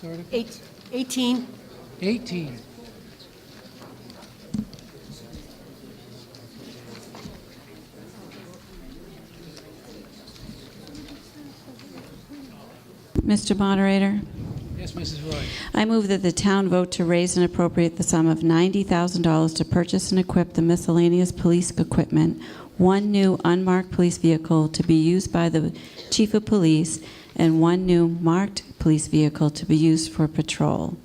next article? 18. 18. Mr. Moderator, Yes, Mrs. Roy. I move that the town vote to raise and appropriate the sum of $90,000 to purchase and equip the miscellaneous police equipment, one new unmarked police vehicle to be used by the chief of police, and one new marked police vehicle to be used for patrol.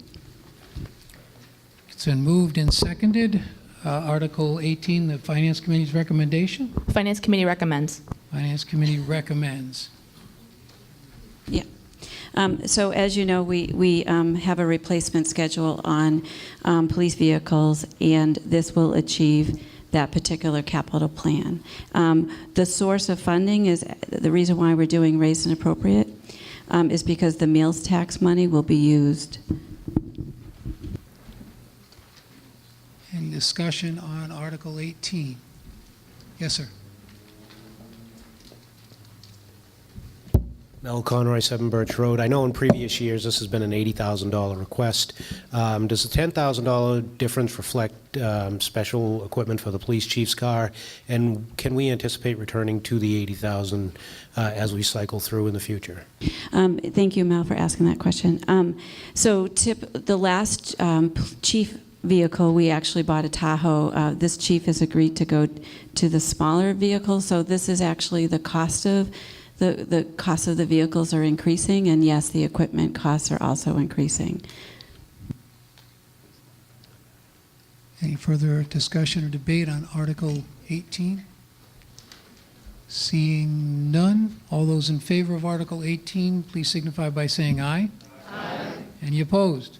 It's been moved and seconded. Article 18, the Finance Committee's recommendation. Finance Committee recommends. Finance Committee recommends. Yeah. So as you know, we have a replacement schedule on police vehicles, and this will achieve that particular capital plan. The source of funding is, the reason why we're doing raise and appropriate is because the meals tax money will be used. Any discussion on Article 18? Yes, sir. Mel Conroy, 7 Birch Road. I know in previous years this has been an $80,000 request. Does the $10,000 difference reflect special equipment for the police chief's car? And can we anticipate returning to the $80,000 as we cycle through in the future? Thank you, Mel, for asking that question. The last chief vehicle, we actually bought a Tahoe. This chief has agreed to go to the smaller vehicle, so this is actually the cost of the cost of the vehicles are increasing, and yes, the equipment costs are also increasing. Any further discussion or debate on Article 18? Seeing none, all those in favor of Article 18, please signify by saying aye. Aye. Any opposed?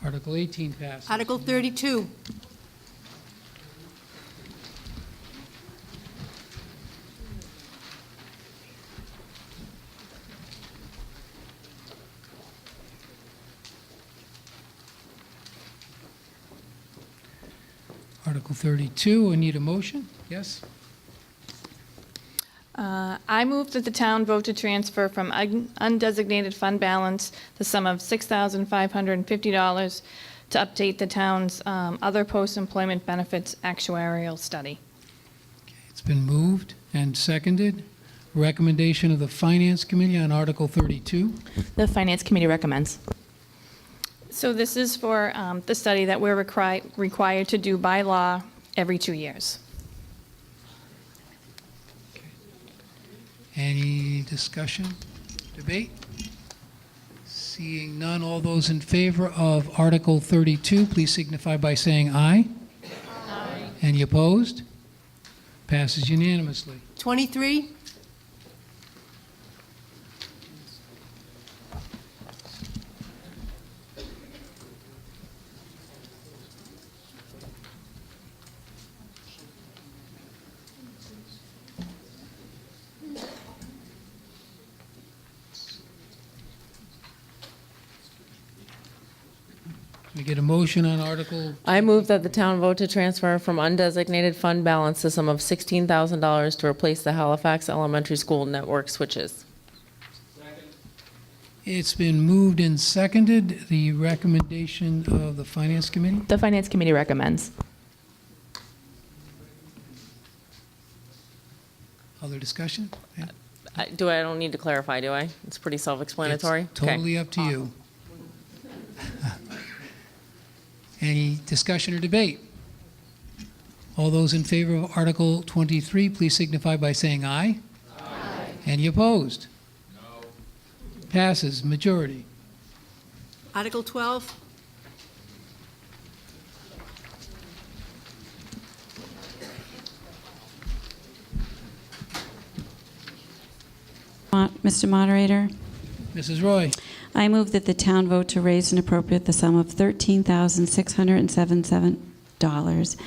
Article 18 passes. Article 32. Article 32, I need a motion. Yes? I move that the town vote to transfer from undesignated fund balance the sum of $6,550 to update the town's other post-employment benefits actuarial study. It's been moved and seconded. Recommendation of the Finance Committee on Article 32. The Finance Committee recommends. So this is for the study that we're required to do by law every 2 years. Any discussion, debate? Seeing none, all those in favor of Article 32, please signify by saying aye. Aye. Any opposed? Passes unanimously. 23. We get a motion on Article, I move that the town vote to transfer from undesignated fund balance the sum of $16,000 to replace the Halifax Elementary School network switches. it's been moved and seconded. The recommendation of the Finance Committee. The Finance Committee recommends. Other discussion? I don't need to clarify, do I? It's pretty self-explanatory. It's totally up to you. Any discussion or debate? All those in favor of Article 23, please signify by saying aye. Aye. Any opposed? No. Passes, majority. Article 12. Mr. Moderator, Mrs. Roy. I move that the town vote to raise and appropriate the sum of $13,677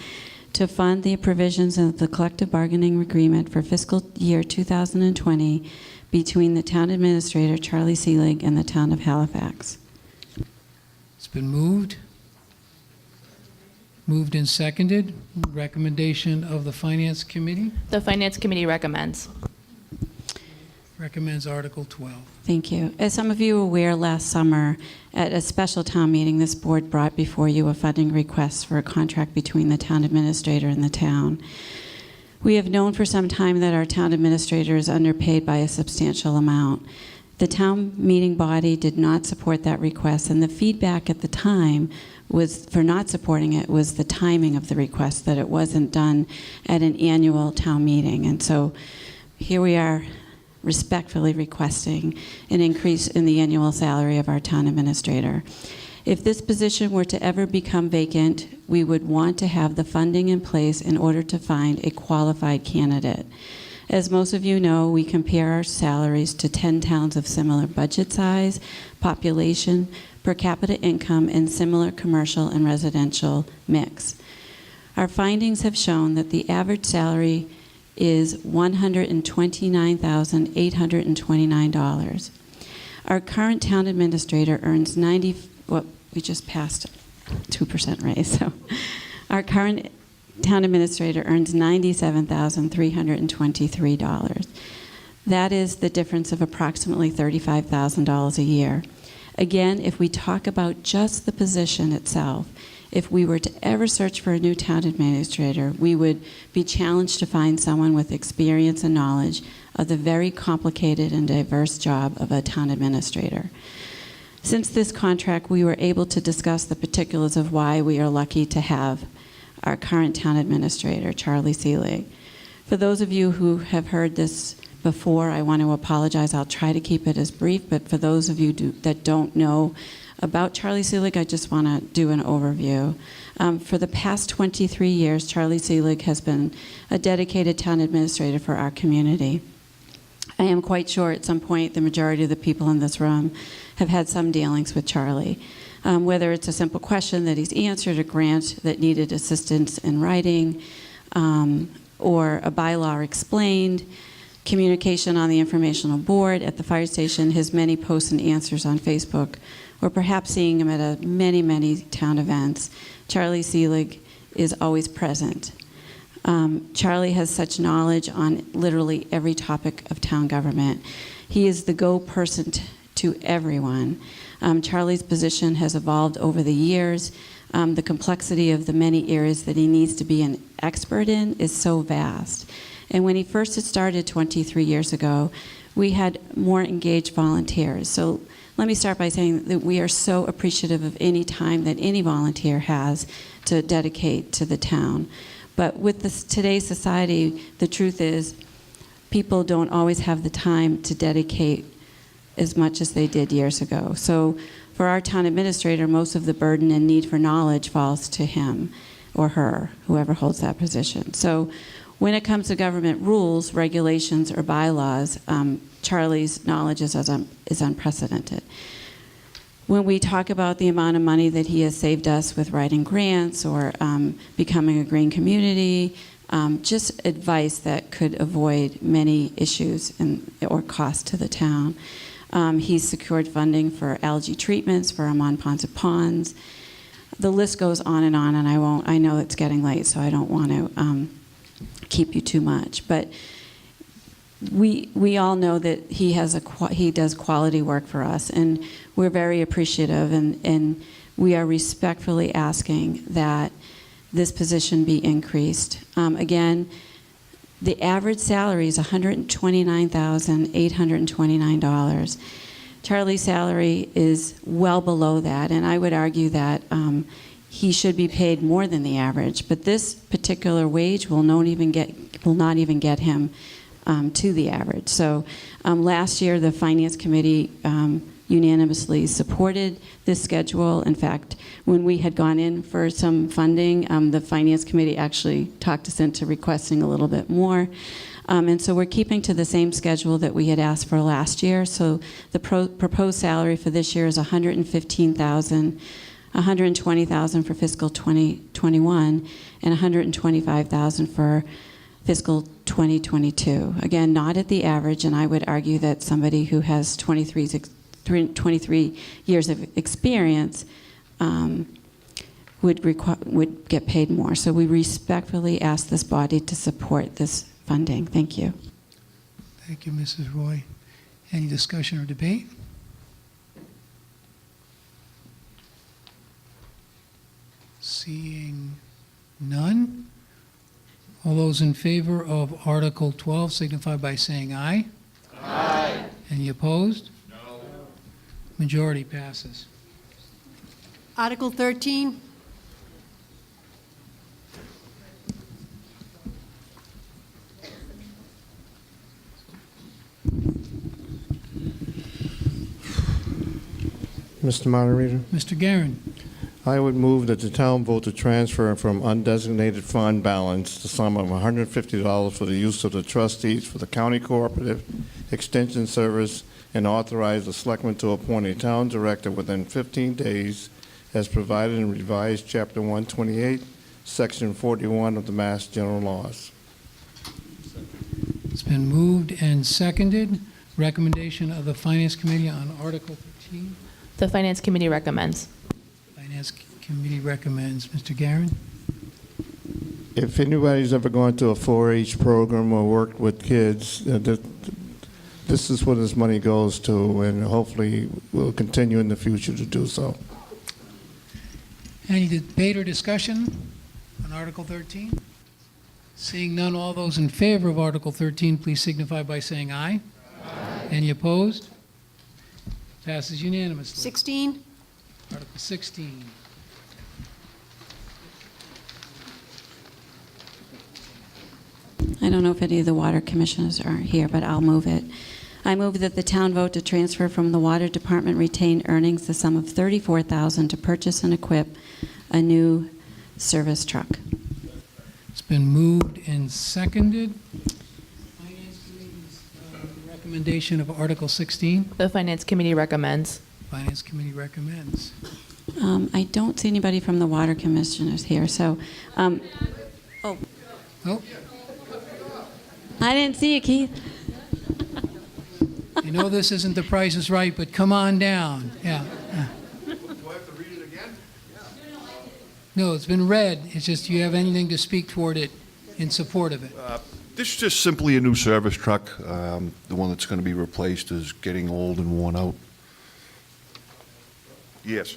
to fund the provisions of the collective bargaining agreement for fiscal year 2020 between the town administrator, Charlie Seelig, and the town of Halifax. It's been moved. Moved and seconded. Recommendation of the Finance Committee. The Finance Committee recommends. Recommends Article 12. Thank you. As some of you are aware, last summer, at a special town meeting, this board brought before you a funding request for a contract between the town administrator and the town. We have known for some time that our town administrator is underpaid by a substantial amount. The town meeting body did not support that request, and the feedback at the time was for not supporting it was the timing of the request, that it wasn't done at an annual town meeting. And so here we are respectfully requesting an increase in the annual salary of our town administrator. If this position were to ever become vacant, we would want to have the funding in place in order to find a qualified candidate. As most of you know, we compare our salaries to 10 towns of similar budget size, population, per capita income, and similar commercial and residential mix. Our findings have shown that the average salary is $129,829. Our current town administrator earns we just passed 2% raise, so our current town administrator earns $97,323. That is the difference of approximately $35,000 a year. Again, if we talk about just the position itself, if we were to ever search for a new town administrator, we would be challenged to find someone with experience and knowledge of the very complicated and diverse job of a town administrator. Since this contract, we were able to discuss the particulars of why we are lucky to have our current town administrator, Charlie Seelig. For those of you who have heard this before, I want to apologize. I'll try to keep it as brief, but for those of you that don't know about Charlie Seelig, I just want to do an overview. For the past 23 years, Charlie Seelig has been a dedicated town administrator for our community. I am quite sure at some point the majority of the people in this room have had some dealings with Charlie. Whether it's a simple question that he's answered, a grant that needed assistance in writing, or a bylaw explained, communication on the informational board, at the fire station, his many posts and answers on Facebook, or perhaps seeing him at many, many town events, Charlie Seelig is always present. Charlie has such knowledge on literally every topic of town government. He is the go person to everyone. Charlie's position has evolved over the years. The complexity of the many areas that he needs to be an expert in is so vast. And when he first had started 23 years ago, we had more engaged volunteers. So let me start by saying that we are so appreciative of any time that any volunteer has to dedicate to the town. But with today's society, the truth is people don't always have the time to dedicate as much as they did years ago. So for our town administrator, most of the burden and need for knowledge falls to him or her, whoever holds that position. So when it comes to government rules, regulations, or bylaws, Charlie's knowledge is unprecedented. When we talk about the amount of money that he has saved us with writing grants or becoming a green community, just advice that could avoid many issues or costs to the town. He's secured funding for algae treatments for our Monpont ponds. The list goes on, and I know it's getting late, so I don't want to keep you too much. But we all know that he does quality work for us, and we're very appreciative, and we are respectfully asking that this position be increased. Again, the average salary is $129,829. Charlie's salary is well below that, and I would argue that he should be paid more than the average. But this particular wage will not even get him to the average. So last year, the Finance Committee unanimously supported this schedule. In fact, when we had gone in for some funding, the Finance Committee actually talked us into requesting a little bit more. And so we're keeping to the same schedule that we had asked for last year. So the proposed salary for this year is $115,000, $120,000 for fiscal 2021, and $125,000 for fiscal 2022. Again, not at the average, and I would argue that somebody who has 23 years of experience would get paid more. So we respectfully ask this body to support this funding. Thank you. Thank you, Mrs. Roy. Any discussion or debate? Seeing none. All those in favor of Article 12 signify by saying aye. Aye. Any opposed? No. Majority passes. Article 13, Mr. Moderator, Mr. Garin. I would move that the town vote to transfer from undesignated fund balance the sum of $150 for the use of the trustees for the county cooperative extension service and authorize the selectman to appoint a town director within 15 days as provided in revised Chapter 128, Section 41 of the Mass General Laws. It's been moved and seconded. Recommendation of the Finance Committee on Article 13. The Finance Committee recommends. Finance Committee recommends. Mr. Garin? If anybody's ever gone to a 4-H program or worked with kids, this is where this money goes to, and hopefully we'll continue in the future to do so. Any debate or discussion on Article 13? Seeing none, all those in favor of Article 13, please signify by saying aye. Aye. Any opposed? Passes unanimously. 16, Article 16. I don't know if any of the water commissioners are here, but I'll move it. I move that the town vote to transfer from the water department retained earnings the sum of $34,000 to purchase and equip a new service truck. It's been moved and seconded. Finance Committee's recommendation of Article 16. The Finance Committee recommends. Finance Committee recommends. I don't see anybody from the water commissioners here, so, Oh, I didn't see you, Keith. you know this isn't The Price is Right, but come on down. Yeah. Do I have to read it again? No, it's been read. It's just, do you have anything to speak toward it in support of it? This is just simply a new service truck. The one that's going to be replaced is getting old and worn out. Yes.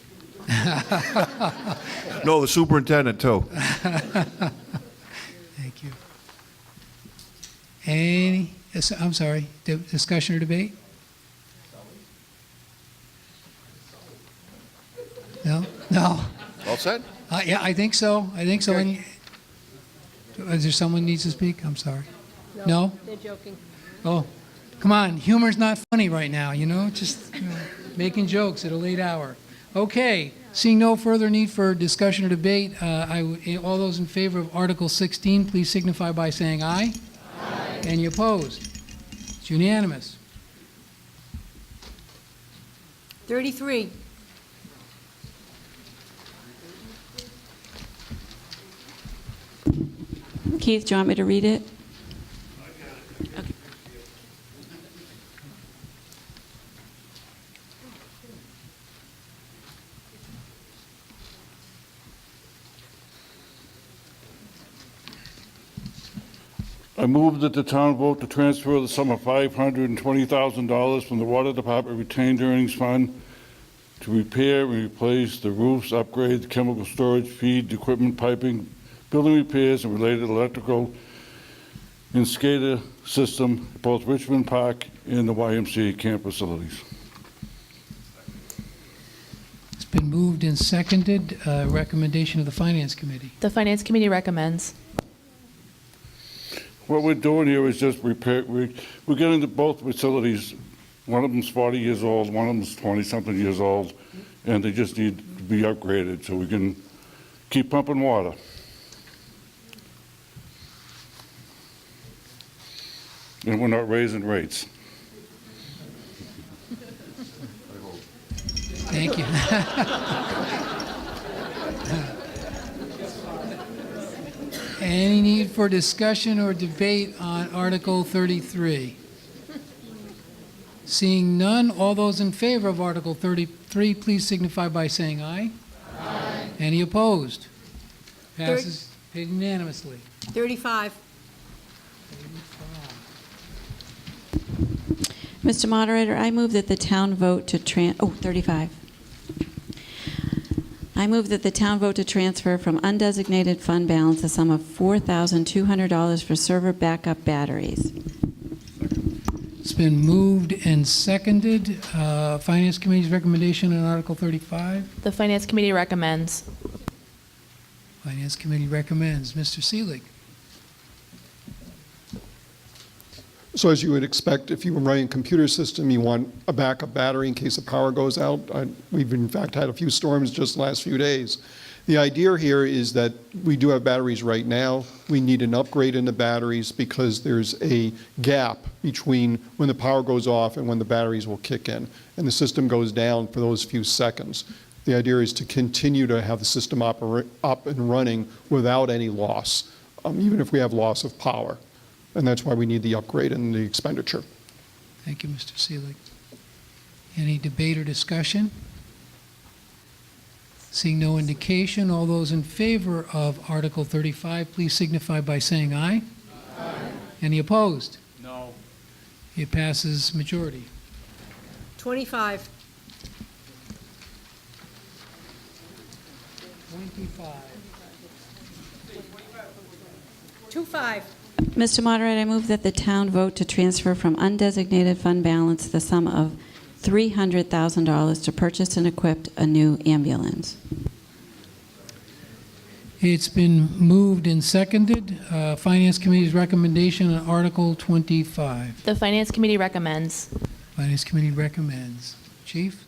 No, the superintendent, too. Thank you. Any, I'm sorry, discussion or debate? No? No? All set? Yeah, I think so. I think so. Any, is there someone who needs to speak? I'm sorry. No? they're joking. Oh, come on. Humor's not funny right now, you know? Just making jokes at a late hour. Okay. Seeing no further need for discussion or debate, all those in favor of Article 16, please signify by saying aye. Aye. Any opposed? It's unanimous. 33, Keith, do you want me to read it? Okay. I move that the town vote to transfer the sum of $520,000 from the Water Department retained earnings fund to repair and replace the roofs, upgrades, chemical storage, feed, equipment, piping, building repairs, and related electrical and SCADA system at both Richmond Park and the YMCA camp facilities. It's been moved and seconded. Recommendation of the Finance Committee. The Finance Committee recommends. What we're doing here is just repair, we're getting to both facilities. One of them's 40 years old, one of them's 20-something years old, and they just need to be upgraded so we can keep pumping water. And we're not raising rates. Thank you. Any need for discussion or debate on Article 33? Seeing none, all those in favor of Article 33, please signify by saying aye. Aye. Any opposed? Passes unanimously. 35, Mr. Moderator, I move that the town vote to 35. I move that the town vote to transfer from undesignated fund balance the sum of $4,200 for server backup batteries. It's been moved and seconded. Finance Committee's recommendation on Article 35. The Finance Committee recommends. Finance Committee recommends. Mr. Seelig. So as you would expect, if you were running a computer system, you want a backup battery in case the power goes out. We've in fact had a few storms just the last few days. The idea here is that we do have batteries right now. We need an upgrade in the batteries because there's a gap between when the power goes off and when the batteries will kick in. And the system goes down for those few seconds. The idea is to continue to have the system up and running without any loss, even if we have loss of power. And that's why we need the upgrade and the expenditure. Thank you, Mr. Seelig. Any debate or discussion? Seeing no indication, all those in favor of Article 35, please signify by saying aye. Aye. Any opposed? No. It passes majority. 25. 25. 25. Mr. Moderator, I move that the town vote to transfer from undesignated fund balance the sum of $300,000 to purchase and equip a new ambulance. It's been moved and seconded. Finance Committee's recommendation on Article 25. The Finance Committee recommends. Finance Committee recommends. Chief?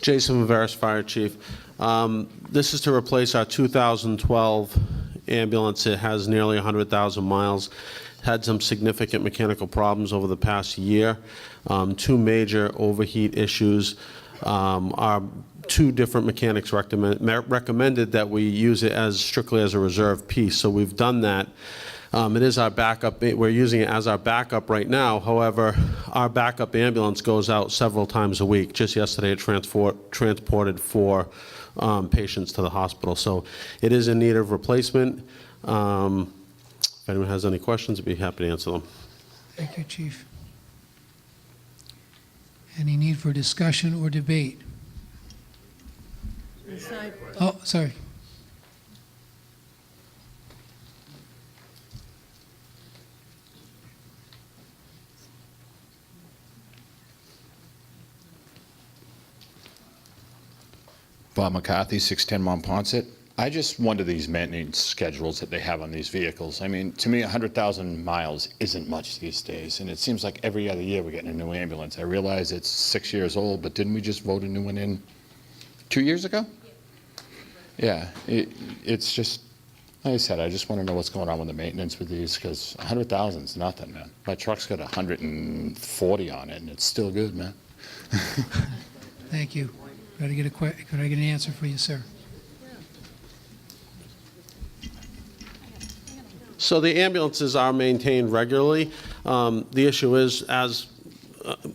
Jason Viveris, Fire Chief. This is to replace our 2012 ambulance. It has nearly 100,000 miles. Had some significant mechanical problems over the past year. Two major overheat issues. Our two different mechanics recommended that we use it as strictly as a reserve piece, so we've done that. It is our backup. We're using it as our backup right now. However, our backup ambulance goes out several times a week. Just yesterday, it transported 4 patients to the hospital. So it is in need of replacement. If anyone has any questions, I'd be happy to answer them. Thank you, Chief. Any need for discussion or debate? Inside. Oh, sorry. Bob McCarthy, 610 Monpont. I just wonder these maintenance schedules that they have on these vehicles. I mean, to me, 100,000 miles isn't much these days, and it seems like every other year we're getting a new ambulance. I realize it's 6 years old, but didn't we just vote a new one in 2 years ago? Yeah, it's just, like I said, I just want to know what's going on with the maintenance with these, because 100,000 is nothing, man. My truck's got 140 on it, and it's still good, man. Thank you. Could I get an answer for you, sir? So the ambulances are maintained regularly. The issue is, as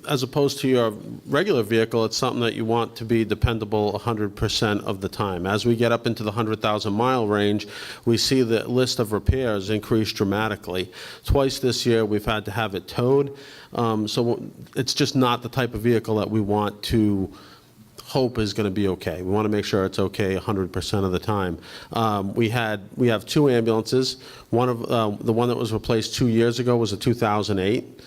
opposed to your regular vehicle, it's something that you want to be dependable 100% of the time. As we get up into the 100,000-mile range, we see the list of repairs increase dramatically. Twice this year, we've had to have it towed. So it's just not the type of vehicle that we want to hope is going to be okay. We want to make sure it's okay 100% of the time. We have 2 ambulances. One of the one that was replaced 2 years ago was a 2008.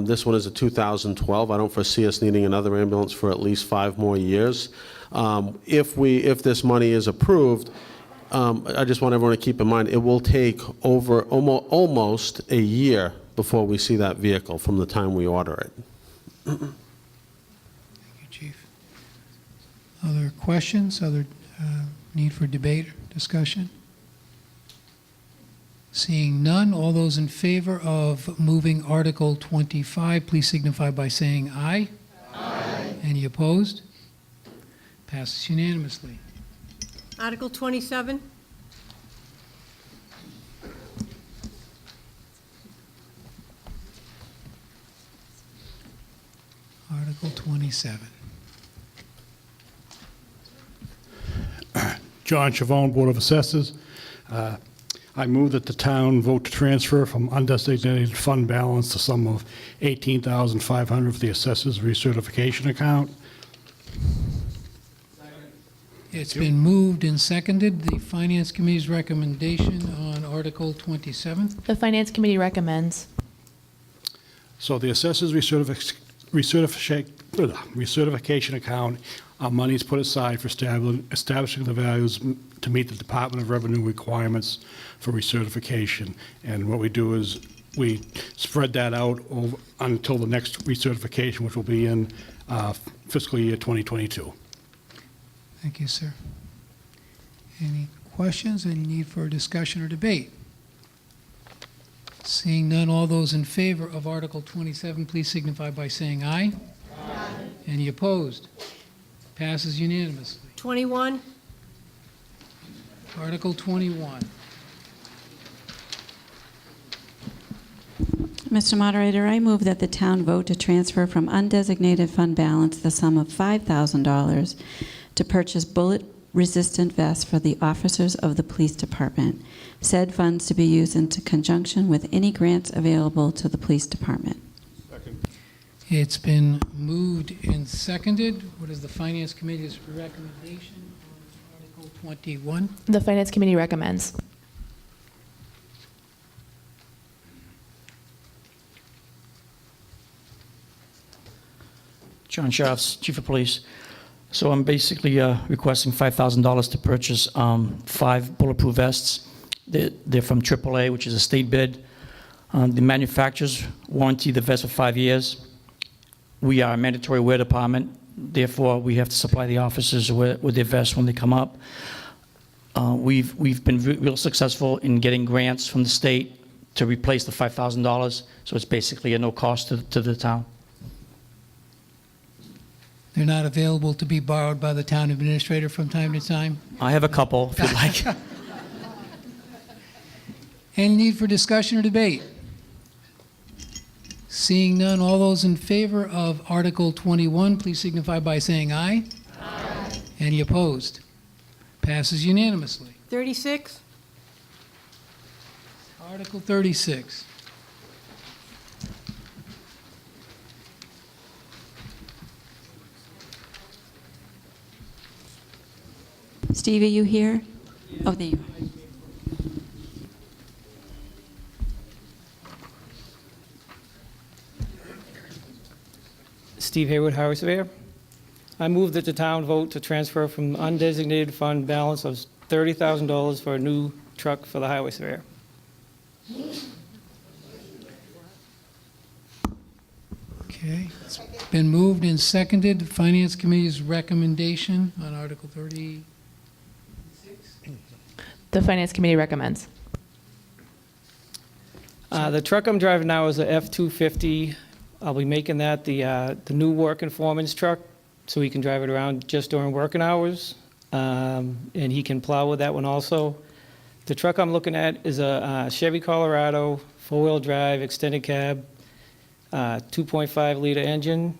This one is a 2012. I don't foresee us needing another ambulance for at least 5 more years. If this money is approved, I just want everyone to keep in mind it will take over almost a year before we see that vehicle from the time we order it. Thank you, Chief. Other questions? Other need for debate or discussion? Seeing none, all those in favor of moving Article 25, please signify by saying aye. Aye. Any opposed? Passes unanimously. Article 27. Article 27. John Chavone, Board of Assessors. I move that the town vote to transfer from undesignated fund balance the sum of $18,500 for the assessors recertification account. It's been moved and seconded. The Finance Committee's recommendation on Article 27. The Finance Committee recommends. So the assessors recertification account, money is put aside for establishing the values to meet the Department of Revenue requirements for recertification. And what we do is we spread that out until the next recertification, which will be in fiscal year 2022. Thank you, sir. Any questions? Any need for discussion or debate? Seeing none, all those in favor of Article 27, please signify by saying aye. Aye. Any opposed? Passes unanimously. 21, Article 21. Mr. Moderator, I move that the town vote to transfer from undesignated fund balance the sum of $5,000 to purchase bullet-resistant vests for the officers of the police department. Said funds to be used in conjunction with any grants available to the police department. It's been moved and seconded. What is the Finance Committee's recommendation on Article 21? The Finance Committee recommends. John Scharfs, Chief of Police. So I'm basically requesting $5,000 to purchase 5 bulletproof vests. They're from AAA, which is a state bid. The manufacturers warranty the vest for 5 years. We are a mandatory wear department. Therefore, we have to supply the officers with their vests when they come up. We've been real successful in getting grants from the state to replace the $5,000. So it's basically a no cost to the town. They're not available to be borrowed by the town administrator from time to time? I have a couple, if you'd like. Any need for discussion or debate? Seeing none, all those in favor of Article 21, please signify by saying aye. Aye. Any opposed? Passes unanimously. 36, Article 36. Steve, are you here? Oh, there you are. Steve Haywood, Highway Surveyor. I move that the town vote to transfer from undesignated fund balance of $30,000 for a new truck for the Highway Surveyor. Okay, it's been moved and seconded. The Finance Committee's recommendation on Article 36. The Finance Committee recommends. The truck I'm driving now is a F-250. I'll be making that the new working foreman's truck, so he can drive it around just during working hours, and he can plow with that one also. The truck I'm looking at is a Chevy Colorado, four-wheel drive, extended cab, 2.5-liter engine.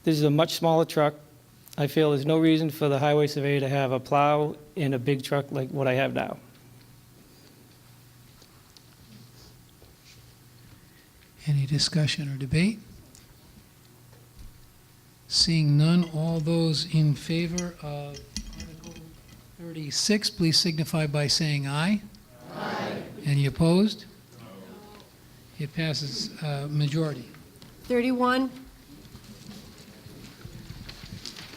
This is a much smaller truck. I feel there's no reason for the highway surveyor to have a plow in a big truck like what I have now. Any discussion or debate? Seeing none, all those in favor of Article 36, please signify by saying aye. Aye. Any opposed? No. It passes majority. 31,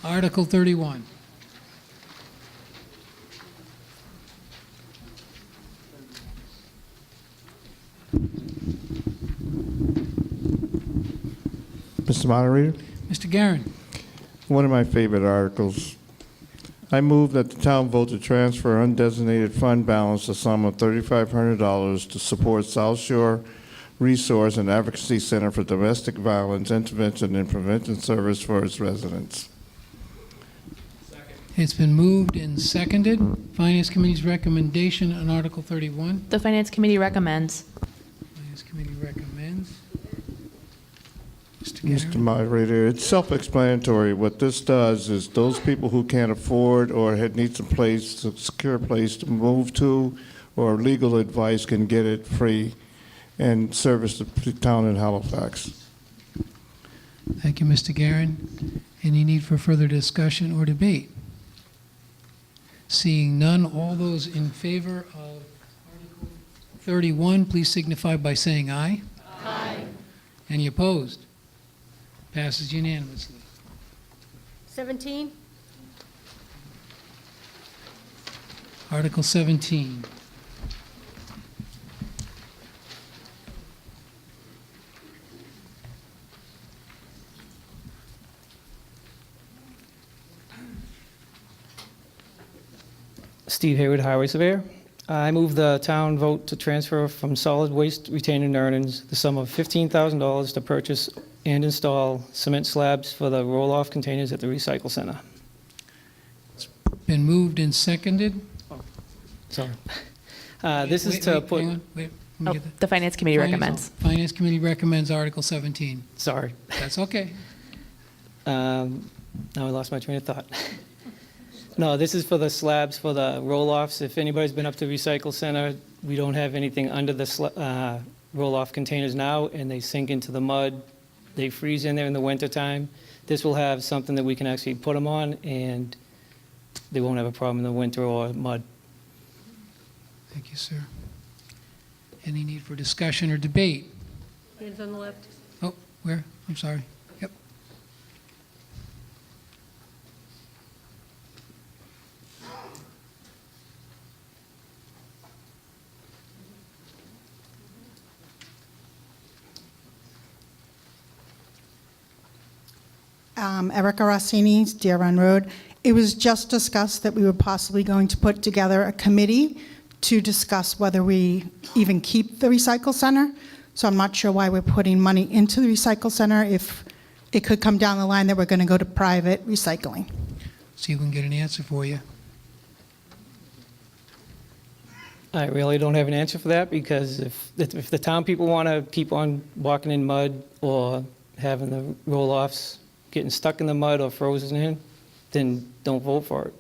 Article 31. Mr. Moderator, Mr. Garin. one of my favorite articles. I move that the town vote to transfer undesignated fund balance the sum of $3,500 to support South Shore Resource and Advocacy Center for Domestic Violence Intervention and Prevention Service for its residents. It's been moved and seconded. Finance Committee's recommendation on Article 31. The Finance Committee recommends. Finance Committee recommends. Mr. Moderator, it's self-explanatory. What this does is those people who can't afford or need some place, a secure place to move to, or legal advice can get it free and service the town in Halifax. Thank you, Mr. Guerin. Any need for further discussion or debate? Seeing none, all those in favor of Article 31, please signify by saying aye. Aye. Any opposed? Passes unanimously. 17. Article 17. Steve Hayward, Highway Surveyor. I move the town vote to transfer from solid waste retained earnings the sum of $15,000 to purchase and install cement slabs for the roll-off containers at the recycle center. Been moved and seconded. Sorry. This is Wait, to wait, put... hang on, wait, let me Oh, get the Finance Committee recommends. Finance Committee recommends Article 17. Sorry. That's okay. Now I lost my train of thought. No, this is for the slabs for the roll-offs. If anybody's been up to Recycle Center, we don't have anything under the roll-off containers now, and they sink into the mud. They freeze in there in the wintertime. This will have something that we can actually put them on, and they won't have a problem in the winter or mud. Thank you, sir. Any need for discussion or debate? Hands on the left. Oh, where? I'm sorry. Yep. Erica Rossini, Deer Run Road. It was just discussed that we were possibly going to put together a committee to discuss whether we even keep the recycle center. So I'm not sure why we're putting money into the recycle center if it could come down the line that we're going to go to private recycling. See if we can get an answer for you. I really don't have an answer for that, because if the town people want to keep on walking in mud or having the roll-offs getting stuck in the mud or frozen in, then don't vote for it.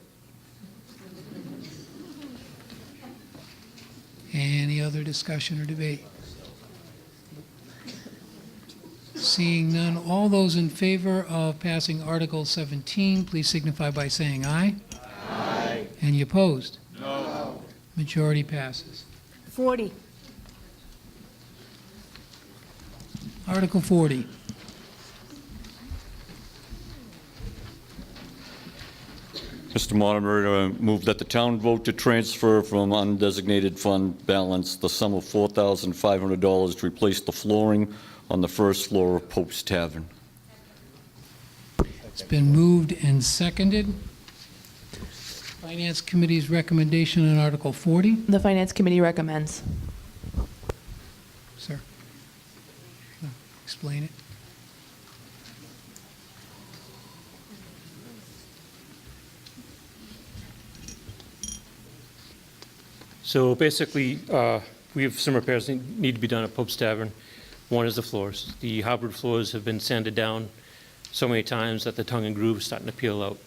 Any other discussion or debate? Seeing none, all those in favor of passing Article 17, please signify by saying aye. Aye. Any opposed? No. Majority passes. 40. Article 40. Mr. Moderator, I move that the town vote to transfer from undesignated fund balance the sum of $4,500 to replace the flooring on the first floor of Pope's Tavern. It's been moved and seconded. Finance Committee's recommendation on Article 40. The Finance Committee recommends. Sir, explain it. So basically, we have some repairs that need to be done at Pope's Tavern. One is the floors. The hardwood floors have been sanded down so many times that the tongue and groove is starting to peel out.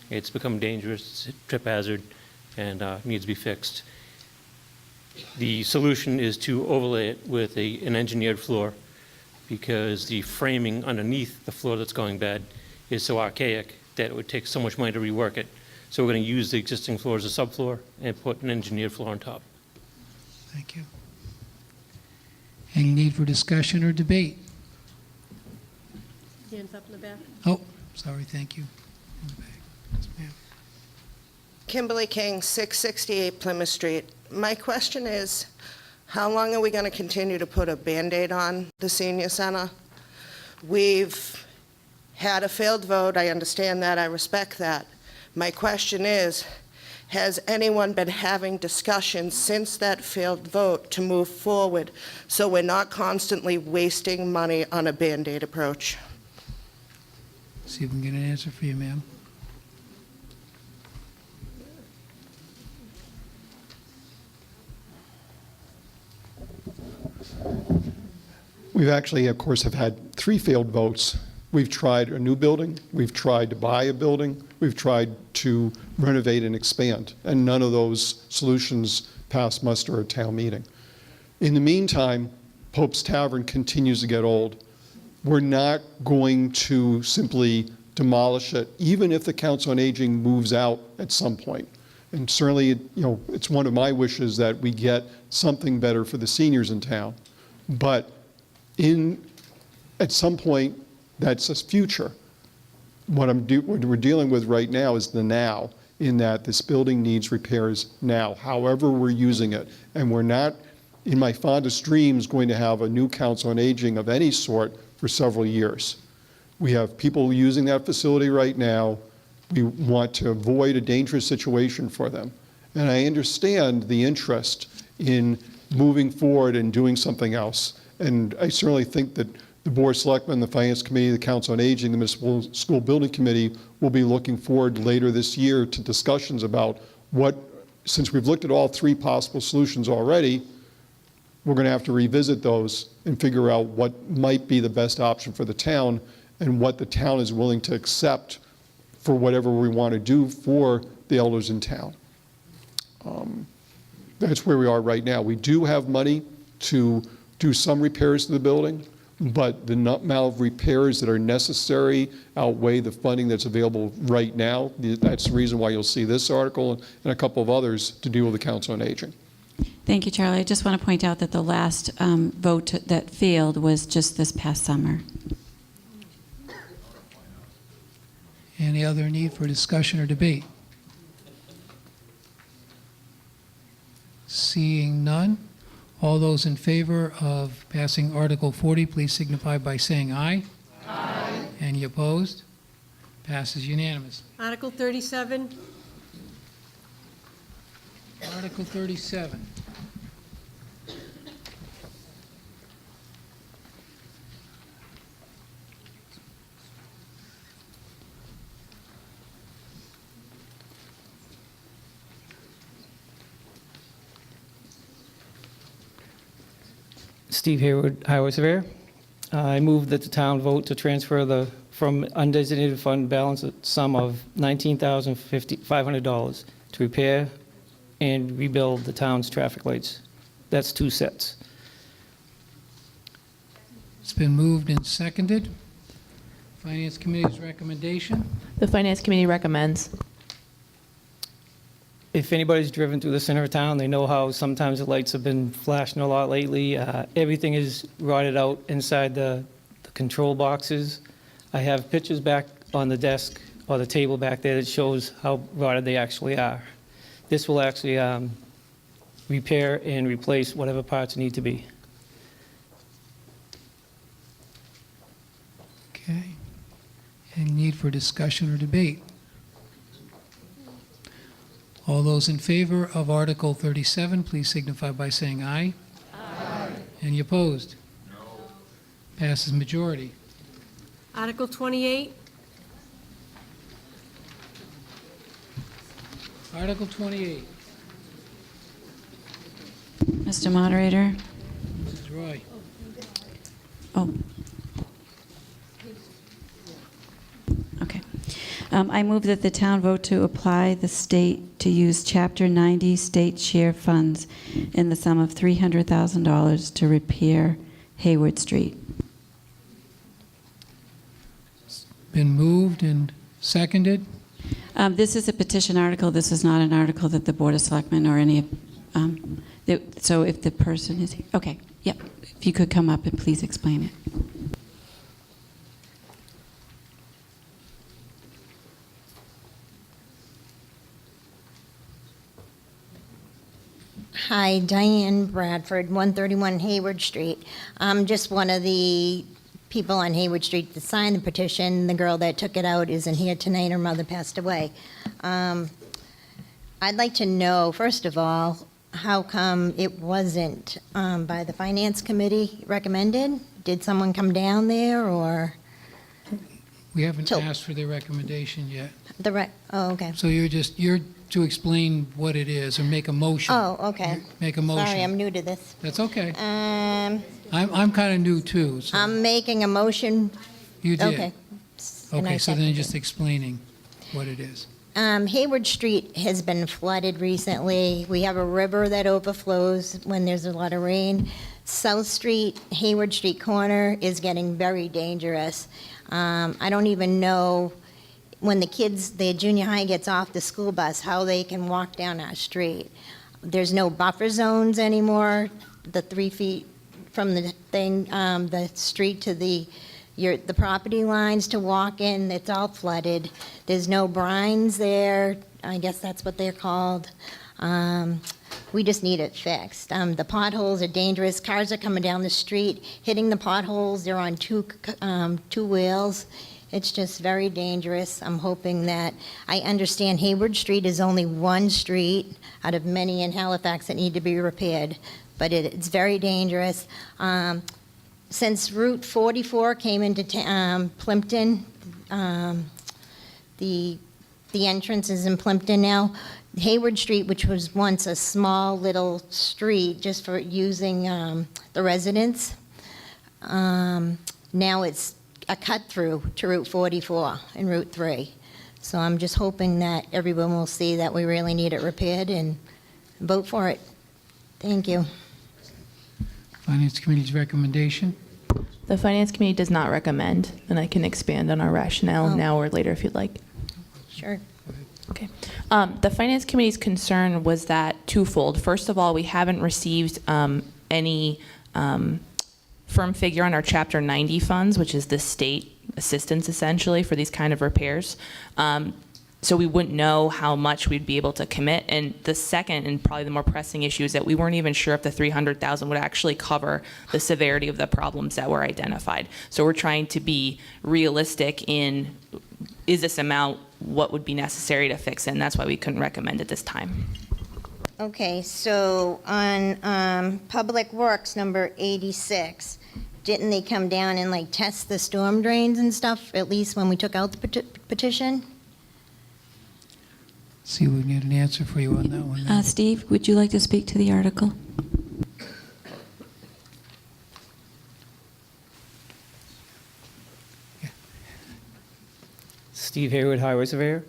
It's become dangerous, it's a trip hazard, and needs to be fixed. The solution is to overlay it with an engineered floor, because the framing underneath the floor that's going bad is so archaic that it would take so much money to rework it. So we're going to use the existing floor as a subfloor and put an engineered floor on top. Thank you. Any need for discussion or debate? Hands up in the back. Oh, sorry, thank you. In the back. Yes, ma'am. Kimberly King, 668 Plymouth Street. My question is, how long are we going to continue to put a Band-Aid on the senior center? We've had a failed vote. I understand that. I respect that. My question is, has anyone been having discussions since that failed vote to move forward so we're not constantly wasting money on a Band-Aid approach? See if we can get an answer for you, ma'am. We've actually, of course, have had 3 failed votes. We've tried a new building, we've tried to buy a building, we've tried to renovate and expand, and none of those solutions pass muster at town meeting. In the meantime, Pope's Tavern continues to get old. We're not going to simply demolish it, even if the Council on Aging moves out at some point. And certainly, it's one of my wishes that we get something better for the seniors in town. But at some point, that's a future. What we're dealing with right now is the now, in that this building needs repairs now, however we're using it. And we're not, in my fondest dreams, going to have a new Council on Aging of any sort for several years. We have people using that facility right now. We want to avoid a dangerous situation for them. And I understand the interest in moving forward and doing something else. And I certainly think that the Board of Selectmen, the Finance Committee, the Council on Aging, the Municipal School Building Committee will be looking forward later this year to discussions about since we've looked at all three possible solutions already, we're going to have to revisit those and figure out what might be the best option for the town and what the town is willing to accept for whatever we want to do for the elders in town. That's where we are right now. We do have money to do some repairs to the building, but the amount of repairs that are necessary outweigh the funding that's available right now. That's the reason why you'll see this article and a couple of others to deal with the Council on Aging. Thank you, Charlie. I just want to point out that the last vote that failed was just this past summer. Any other need for discussion or debate? Seeing none, all those in favor of passing Article 40, please signify by saying aye. Aye. Any opposed? Passes unanimously. Article 37. Article 37. Steve Hayward, Highway Surveyor. I move that the town vote to transfer from undesignated fund balance a sum of $19,500 to repair and rebuild the town's traffic lights. That's 2 sets. It's been moved and seconded. Finance Committee's recommendation. The Finance Committee recommends. If anybody's driven through the center of town, they know how sometimes the lights have been flashing a lot lately. Everything is rotted out inside the control boxes. I have pictures back on the desk or the table back there that shows how rotted they actually are. This will actually repair and replace whatever parts need to be. Okay. Any need for discussion or debate? All those in favor of Article 37, please signify by saying aye. Aye. Any opposed? No. Passes majority. Article 28. Article 28. Mr. Moderator? Mrs. Roy. Oh. Okay. I move that the town vote to apply the state to use Chapter 90 state share funds in the sum of $300,000 to repair Hayward Street. Been moved and seconded. This is a petition article. This is not an article that the Board of Selectmen or any, so if the person is, okay, yep. If you could come up and please explain it. Hi, Diane Bradford, 131 Hayward Street. I'm just one of the people on Hayward Street that signed the petition. The girl that took it out isn't here tonight. Her mother passed away. I'd like to know, first of all, how come it wasn't by the Finance Committee recommended? Did someone come down there, or? We haven't asked for their recommendation yet. Oh, okay. So you're to explain what it is or make a motion. Oh, okay. Make a motion. Sorry, I'm new to this. That's okay. I'm kind of new too. So I'm making a motion. you did. Okay. Okay, so then just explaining what it is. Hayward Street has been flooded recently. We have a river that overflows when there's a lot of rain. South Street, Hayward Street corner is getting very dangerous. I don't even know when the junior high gets off the school bus, how they can walk down our street. There's no buffer zones anymore, the 3 feet from the street to the property lines to walk in, it's all flooded. There's no brines there, I guess that's what they're called. We just need it fixed. The potholes are dangerous. Cars are coming down the street, hitting the potholes. They're on two wheels. It's just very dangerous. I'm hoping that, I understand Hayward Street is only one street out of many in Halifax that need to be repaired, but it's very dangerous. Since Route 44 came into Plimpton, the entrance is in Plimpton now. Hayward Street, which was once a small little street just for using the residents, now it's a cut through to Route 44 and Route 3. So I'm just hoping that everyone will see that we really need it repaired and vote for it. Thank you. Finance Committee's recommendation. The Finance Committee does not recommend, and I can expand on our rationale now or later if you'd like. Sure. Okay. The Finance Committee's concern was that twofold. First of all, we haven't received any firm figure on our Chapter 90 funds, which is the state assistance essentially for these kind of repairs. So we wouldn't know how much we'd be able to commit. And the second, and probably the more pressing issue, is that we weren't even sure if the $300,000 would actually cover the severity of the problems that were identified. So we're trying to be realistic in, is this amount what would be necessary to fix it? And that's why we couldn't recommend it this time. Okay, so on Public Works, number 86, didn't they come down and like test the storm drains and stuff, at least when we took out the petition? See if we can get an answer for you on that one. then. Steve, would you like to speak to the article? Steve Hayward, Highway Surveyor.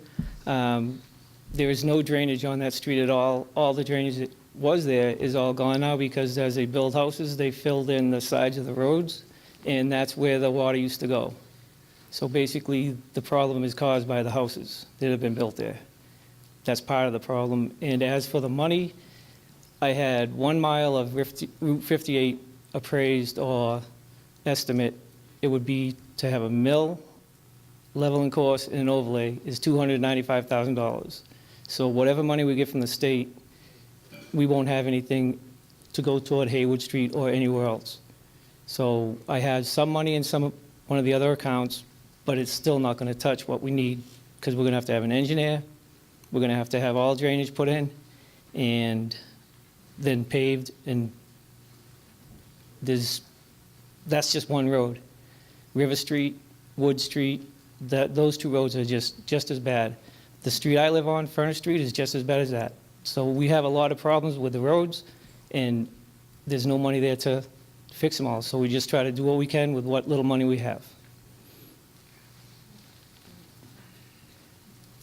There is no drainage on that street at all. All the drainage that was there is all gone now because as they build houses, they filled in the sides of the roads, and that's where the water used to go. So basically, the problem is caused by the houses that have been built there. That's part of the problem. And as for the money, I had 1 mile of Route 58 appraised or estimate. It would be to have a mill, leveling course, and an overlay is $295,000. So whatever money we get from the state, we won't have anything to go toward Hayward Street or anywhere else. So I had some money in one of the other accounts, but it's still not going to touch what we need because we're going to have an engineer, we're going to have all drainage put in, and then paved, and that's just one road. River Street, Wood Street, those two roads are just as bad. The street I live on, Furnace Street, is just as bad as that. So we have a lot of problems with the roads, and there's no money there to fix them all. So we just try to do what we can with what little money we have.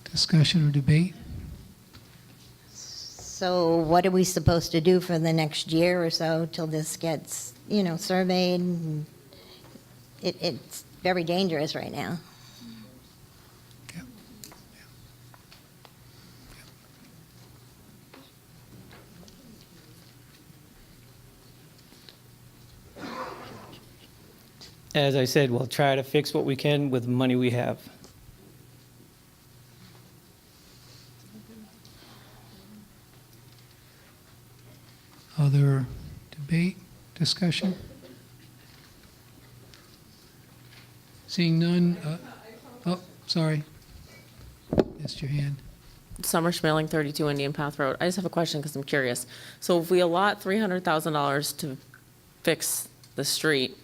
Discussion or debate? So what are we supposed to do for the next year or so till this gets, surveyed? It's very dangerous right now. As I said, we'll try to fix what we can with the money we have. Other debate, discussion? Seeing none, sorry. Missed your hand. Summer Schmeling, 32 Indian Path Road. I just have a question because I'm curious. So if we allot $300,000 to fix the street,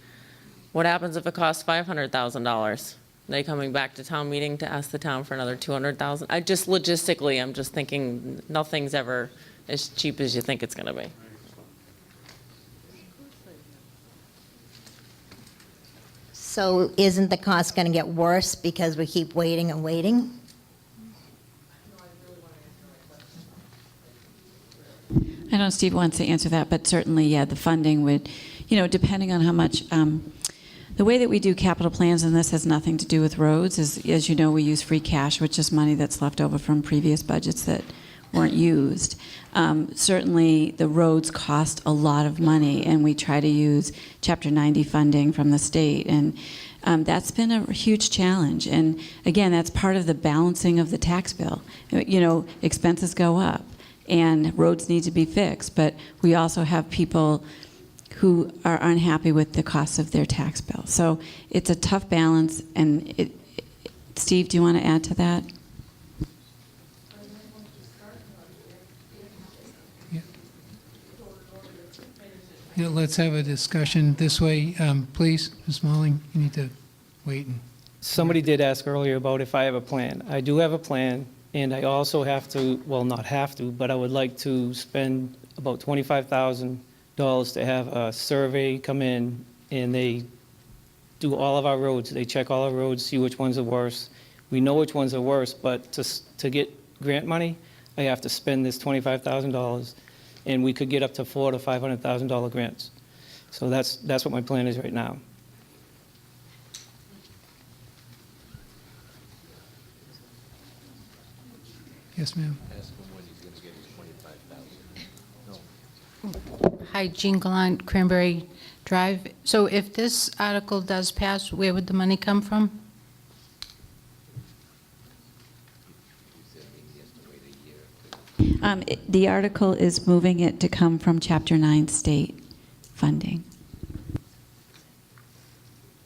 what happens if it costs $500,000? Are they coming back to town meeting to ask the town for another $200,000? Logistically, I'm just thinking nothing's ever as cheap as you think it's going to be. So isn't the cost going to get worse because we keep waiting and waiting? know Steve wants to answer that, but certainly, yeah, the funding would, depending on how much, the way that we do capital plans, and this has nothing to do with roads, is, as you know, we use free cash, which is money that's left over from previous budgets that weren't used. Certainly, the roads cost a lot of money, and we try to use Chapter 90 funding from the state, and that's been a huge challenge. And again, that's part of the balancing of the tax bill. Expenses go up, and roads need to be fixed, but we also have people who are unhappy with the cost of their tax bill. So it's a tough balance, and Steve, do you want to add to that? Yeah, let's have a discussion this way. Please, Ms. Malling, you need to wait. Somebody did ask earlier about if I have a plan. I do have a plan, and I also have to, well, not have to, but I would like to spend about $25,000 to have a survey come in, and they do all of our roads. They check all our roads, see which ones are worse. We know which ones are worse, but to get grant money, I have to spend this $25,000, and we could get up to $400,000 to $500,000 grants. So that's what my plan is right now. Yes, ma'am. Hi, Jean Gallant, Cranberry Drive. So if this article does pass, where would the money come from? The article is moving it to come from Chapter 9 state funding.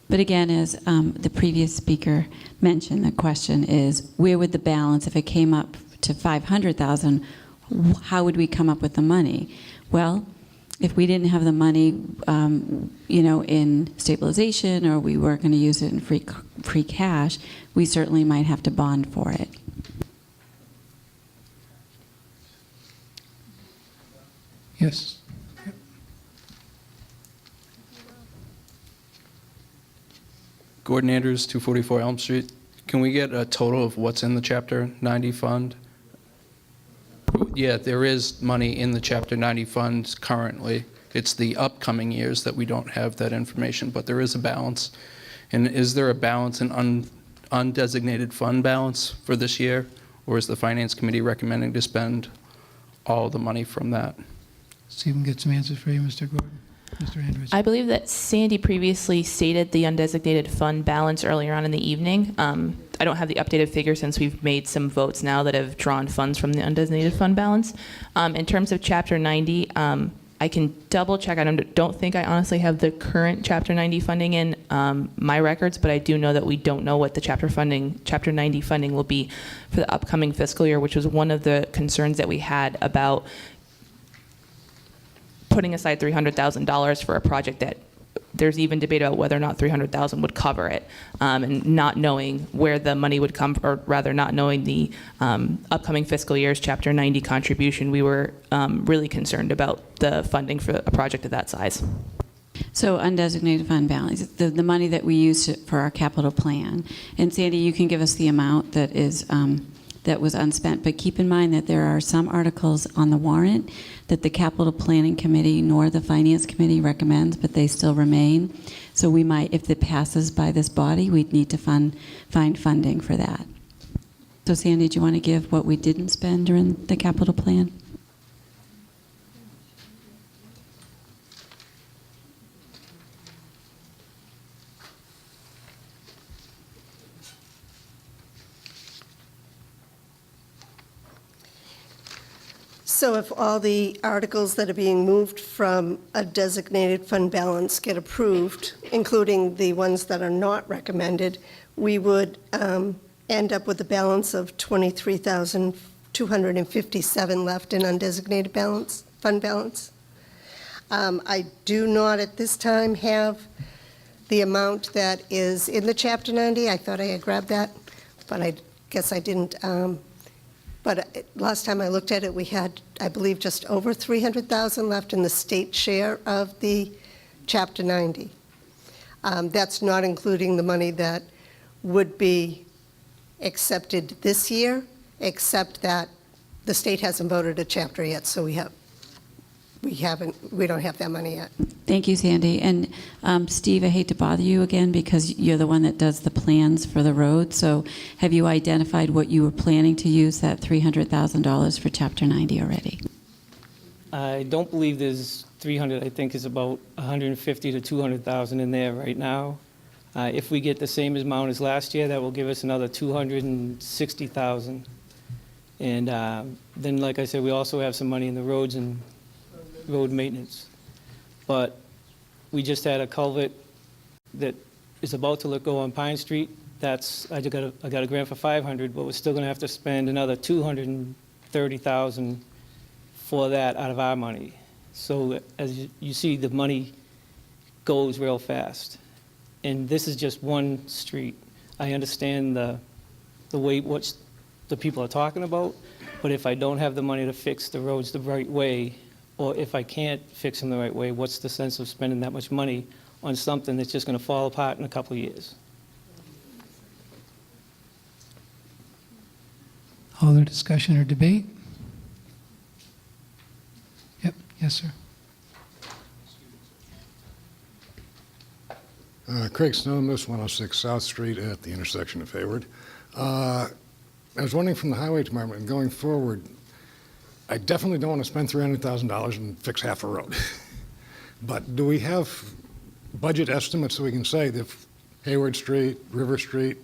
But again, as the previous speaker mentioned, the question is, where would the balance, if it came up to $500,000, how would we come up with the money? Well, if we didn't have the money, in stabilization, or we weren't going to use it in free cash, we certainly might have to bond for it. Yes. Gordon Andrews, 244 Elm Street. Can we get a total of what's in the Chapter 90 fund? Yeah, there is money in the Chapter 90 funds currently. It's the upcoming years that we don't have that information, but there is a balance. And is there a balance in undesignated fund balance for this year? Or is the Finance Committee recommending to spend all the money from that? See if we can get some answers for you, Mr. Gordon. Mr. Andrews. I believe that Sandy previously stated the undesignated fund balance earlier on in the evening. I don't have the updated figure since we've made some votes now that have drawn funds from the undesignated fund balance. In terms of Chapter 90, I can double check. I don't think I honestly have the current Chapter 90 funding in my records, but I do know that we don't know what the Chapter 90 funding will be for the upcoming fiscal year, which was one of the concerns that we had about putting aside $300,000 for a project that there's even debate about whether or not $300,000 would cover it, and not knowing where the money would come, or rather not knowing the upcoming fiscal year's Chapter 90 contribution. We were really concerned about the funding for a project of that size. So undesignated fund balance, the money that we use for our capital plan. And Sandy, you can give us the amount that is that was unspent, but keep in mind that there are some articles on the warrant that the Capital Planning Committee nor the Finance Committee recommends, but they still remain. So we might, if it passes by this body, we'd need to find funding for that. So Sandy, do you want to give what we didn't spend during the capital plan? So if all the articles that are being moved from a designated fund balance get approved, including the ones that are not recommended, we would end up with a balance of $23,257 left in undesignated fund balance. I do not at this time have the amount that is in the Chapter 90. I thought I had grabbed that, but I guess I didn't. But last time I looked at it, we had, I believe, just over $300,000 left in the state share of the Chapter 90. That's not including the money that would be accepted this year, except that the state hasn't voted a chapter yet, so we have we don't have that money yet. Thank you, Sandy. And Steve, I hate to bother you again because you're the one that does the plans for the road. So have you identified what you were planning to use that $300,000 for Chapter 90 already? I don't believe there's 300. I think it's about 150 to 200,000 in there right now. If we get the same amount as last year, that will give us another 260,000. And then, like I said, we also have some money in the roads and road maintenance. But we just had a culvert that is about to let go on Pine Street. I got a grant for 500, but we're still going to have to spend another 230,000 for that out of our money. So as you see, the money goes real fast. And this is just one street. I understand the way what the people are talking about, but if I don't have the money to fix the roads the right way, or if I can't fix them the right way, what's the sense of spending that much money on something that's just going to fall apart in a couple of years? Other discussion or debate? Yep, yes, sir. Craig Snowmus, 106 South Street at the intersection of Hayward. I was wondering from the Highway Department, going forward, I definitely don't want to spend $300,000 and fix half a road. But do we have budget estimates so we can say that if Hayward Street, River Street,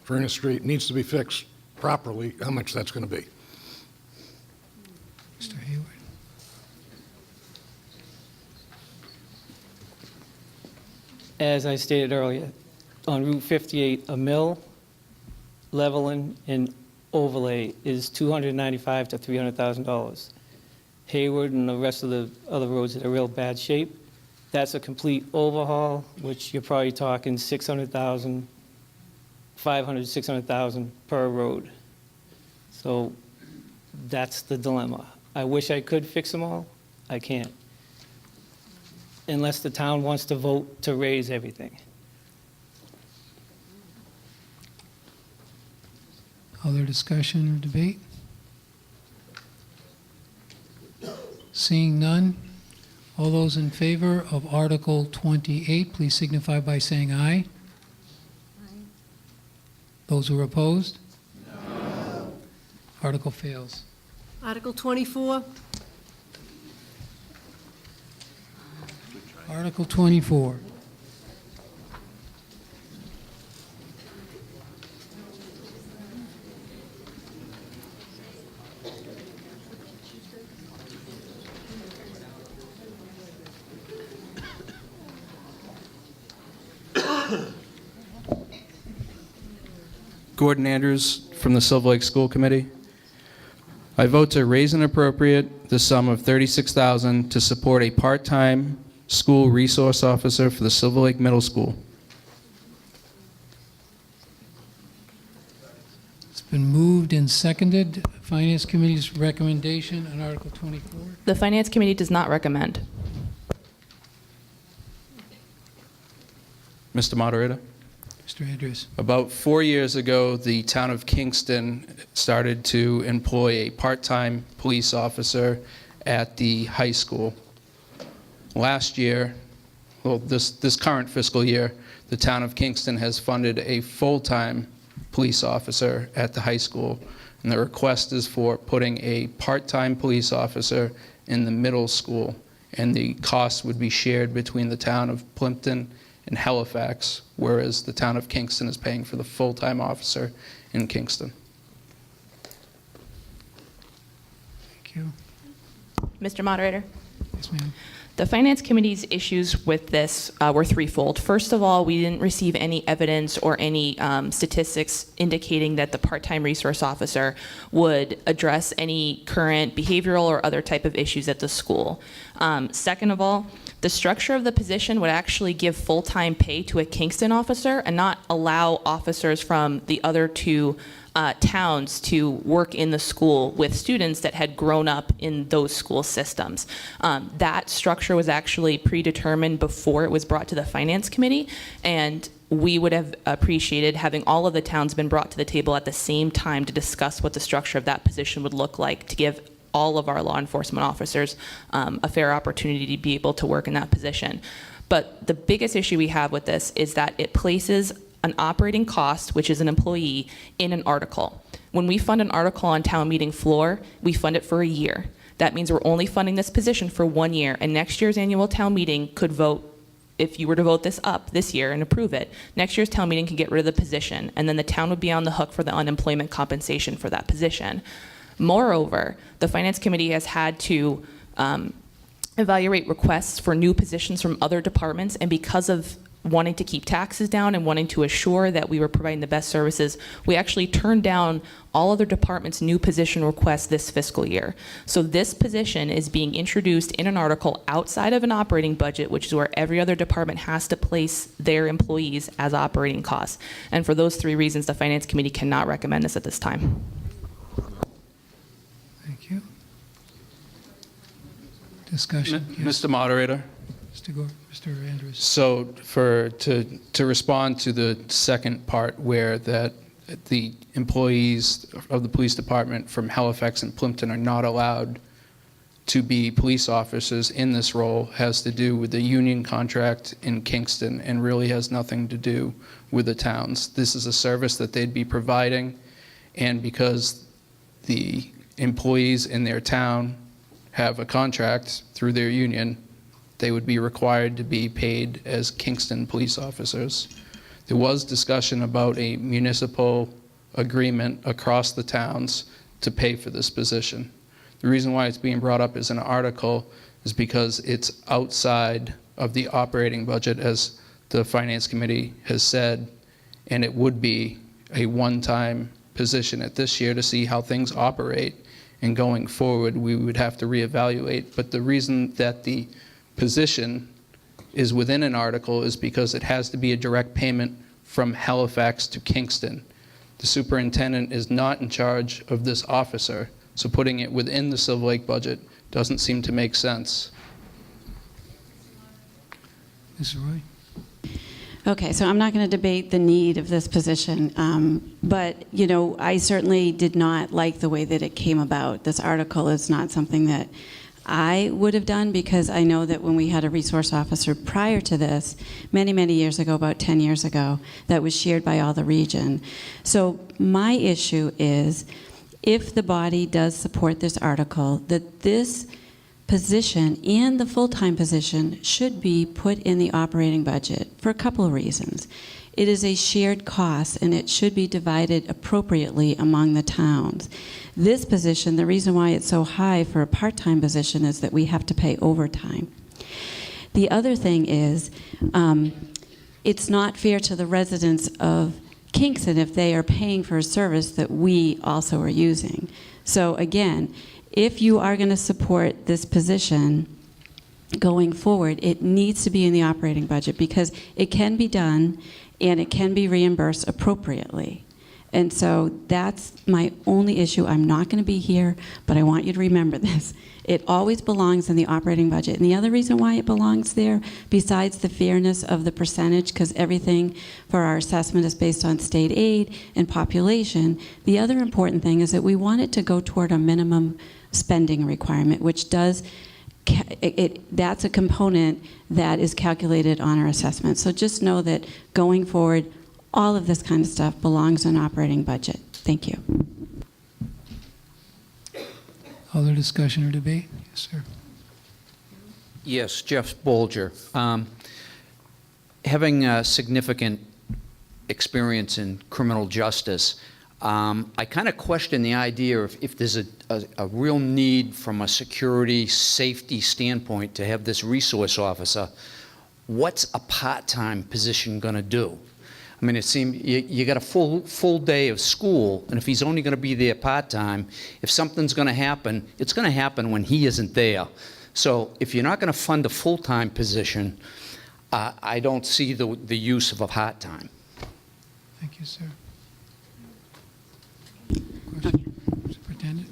Furnace Street needs to be fixed properly, how much that's going to be? Mr. Hayward. As I stated earlier, on Route 58, a mill, leveling, and overlay is $295,000 to $300,000. Hayward and the rest of the other roads that are real bad shape, that's a complete overhaul, which you're probably talking $600,000, $500,000, $600,000 per road. So that's the dilemma. I wish I could fix them all. I can't. Unless the town wants to vote to raise everything. Other discussion or debate? Seeing none, all those in favor of Article 28, please signify by saying aye. Those who are opposed? No. Article fails. Article 24. Article 24. Gordon Andrews from the Silver Lake School Committee. I vote to raise and appropriate the sum of $36,000 to support a part-time school resource officer for the Silver Lake Middle School. It's been moved and seconded. Finance Committee's recommendation on Article 24. The Finance Committee does not recommend. Mr. Moderator? Mr. Andrews. About 4 years ago, the town of Kingston started to employ a part-time police officer at the high school. Last year, well, this current fiscal year, the town of Kingston has funded a full-time police officer at the high school. And the request is for putting a part-time police officer in the middle school. And the cost would be shared between the town of Plimpton and Halifax, whereas the town of Kingston is paying for the full-time officer in Kingston. Thank you. Mr. Moderator? Yes, ma'am. The Finance Committee's issues with this were threefold. First of all, we didn't receive any evidence or any statistics indicating that the part-time resource officer would address any current behavioral or other type of issues at the school. Second of all, the structure of the position would actually give full-time pay to a Kingston officer and not allow officers from the other two towns to work in the school with students that had grown up in those school systems. That structure was actually predetermined before it was brought to the Finance Committee, and we would have appreciated having all of the towns been brought to the table at the same time to discuss what the structure of that position would look like, to give all of our law enforcement officers a fair opportunity to be able to work in that position. But the biggest issue we have with this is that it places an operating cost, which is an employee, in an article. When we fund an article on town meeting floor, we fund it for a year. That means we're only funding this position for 1 year, and next year's annual town meeting could vote, if you were to vote this up this year and approve it, next year's town meeting could get rid of the position, and then the town would be on the hook for the unemployment compensation for that position. Moreover, the Finance Committee has had to evaluate requests for new positions from other departments, and because of wanting to keep taxes down and wanting to assure that we were providing the best services, we actually turned down all other departments' new position requests this fiscal year. So this position is being introduced in an article outside of an operating budget, which is where every other department has to place their employees as operating costs. And for those 3 reasons, the Finance Committee cannot recommend this at this time. Thank you. Discussion. Yes. Mr. Moderator? Mr. Andrews. So to respond to the second part where that the employees of the police department from Halifax and Plimpton are not allowed to be police officers in this role has to do with the union contract in Kingston and really has nothing to do with the towns. This is a service that they'd be providing, and because the employees in their town have a contract through their union, they would be required to be paid as Kingston police officers. There was discussion about a municipal agreement across the towns to pay for this position. The reason why it's being brought up as an article is because it's outside of the operating budget, as the Finance Committee has said, and it would be a one-time position at this year to see how things operate, and going forward we would have to reevaluate. But the reason that the position is within an article is because it has to be a direct payment from Halifax to Kingston. The superintendent is not in charge of this officer, so putting it within the Silver Lake budget doesn't seem to make sense. Ms. Roy? Okay, so I'm not going to debate the need of this position, but, you know, I certainly did not like the way that it came about. This article is not something that I would have done, because I know that when we had a resource officer prior to this, many, many years ago, about 10 years ago, that was shared by all the region. So my issue is, if the body does support this article, that this position and the full-time position should be put in the operating budget for a couple of reasons. It is a shared cost, and it should be divided appropriately among the towns. This position, the reason why it's so high for a part-time position is that we have to pay overtime. The other thing is, it's not fair to the residents of Kingston if they are paying for a service that we also are using. So again, if you are going to support this position going forward, it needs to be in the operating budget, because it can be done and it can be reimbursed appropriately. And so that's my only issue. I'm not going to be here, but I want you to remember this. It always belongs in the operating budget. And the other reason why it belongs there, besides the fairness of the percentage, because everything for our assessment is based on state aid and population, the other important thing is that we want it to go toward a minimum spending requirement, which does, that's a component that is calculated on our assessment. So just know that going forward, all of this kind of stuff belongs in operating budget. Thank you. Other discussion or debate? Yes, sir. Yes, Jeff Bolger. Having significant experience in criminal justice, I kind of question the idea of if there's a real need from a security safety standpoint to have this resource officer, what's a part-time position going to do? I mean, it seems you got a full day of school, and if he's only going to be there part-time, if something's going to happen, it's going to happen when he isn't there. So if you're not going to fund a full-time position, I don't see the use of a part-time. Thank you, sir. Question, Superintendent?